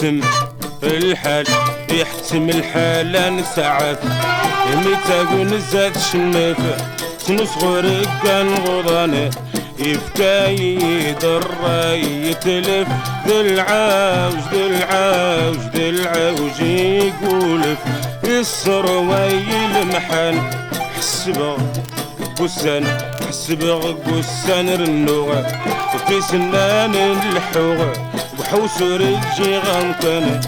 يحتم الحال يحتم الحال نسعف ميتاقون زاد شنف تنصغر كان غضانه يفتاي الراي يتلف ذي العاوج ذي العاوج ذي العاوج يقولف السروي المحن حسبه قسان حسبه قسان رنوغه في سنان الحوغه وحوس رجي غنكن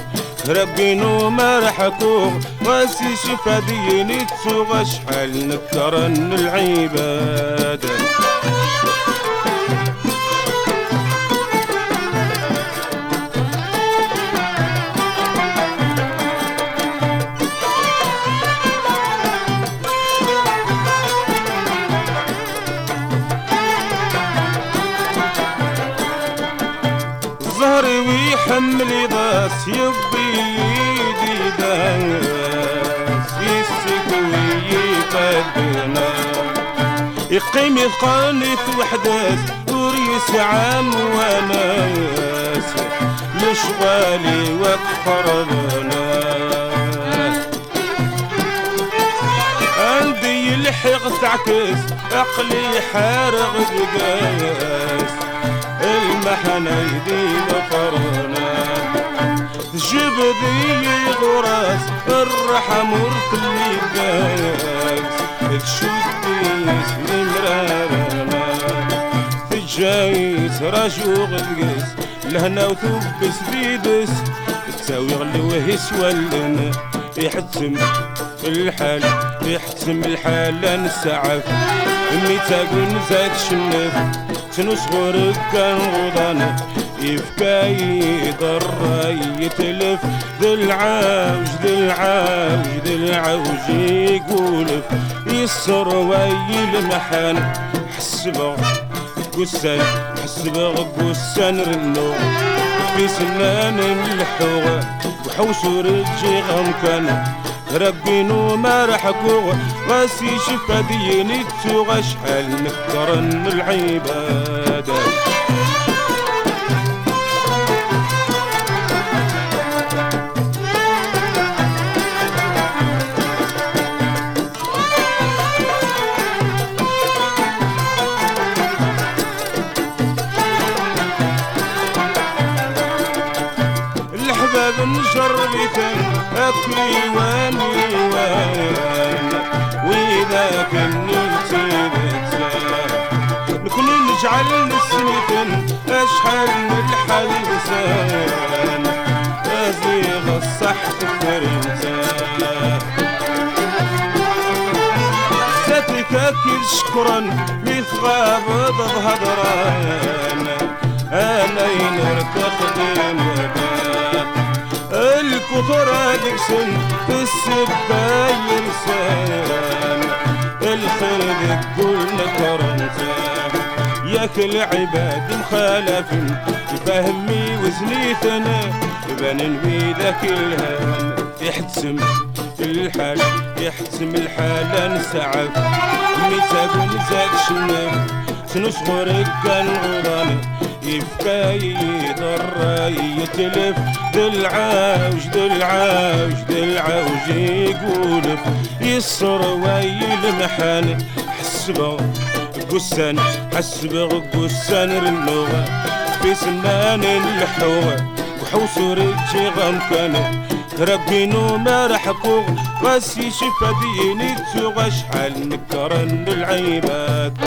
ربينو ما رحكوه واسي شفاديني تسوغ شحال نكرن العباد ظهري ويحمل ضاس يبي يدي داس يسكوي يقدنا يقيم يقانث وحداس وريس عام وناس لشغالي وكفرنا عندي الحق تعكس عقلي حارغ دقاس المحنة يدي بفرنا جبدي غراس الرحم ورثلي قاس تشديس لمرارنا تجايس راجو غدقس لهنا وثبس بيدس تساوي غلي وهيس ولنا يحتم الحال يحتم الحال نسعف ميتاقون زاد شنف تنصغر كان غضانه يفكاي ضراي يتلف ذي العاوج ذي العاوج ذي العاوج يقولف يسروي المحن حسبه قسان حسبه قسان رنو في سنان الحوغه وحوس رجي غمكان ربينو ما رحكوه راسي شفاديني تسوغ شحال نكرن العباد الحباب نجربتن أكلي واني وان وإذا كني نكون نجعل نسنتن أشحال من الحلسان أزيغ الصح فرنسان ذاتك أكل شكرا مثغاب ضد هدران أنا ينرتق الكثر هذيك سن في السباي لسان الخير ذيك قولنا كرنتا ياكل عباد مخالف يفهمي وزنيتنا يبان في ذاك الهان يحتسم الحال يحتسم الحال نسعف ميتاقون زاد شنف تنصغر كان غضاني يفكاي ضراي يتلف ذي العاوج ذي العاوج ذي العاوج يقولف يسروي المحن حسبه قسان حسبه قسان رنوغه في سنان الحوغه وحوس رجي غمكانه ربينو ما رحكوه راسي شفاديني تسوغ شحال نكرن العباد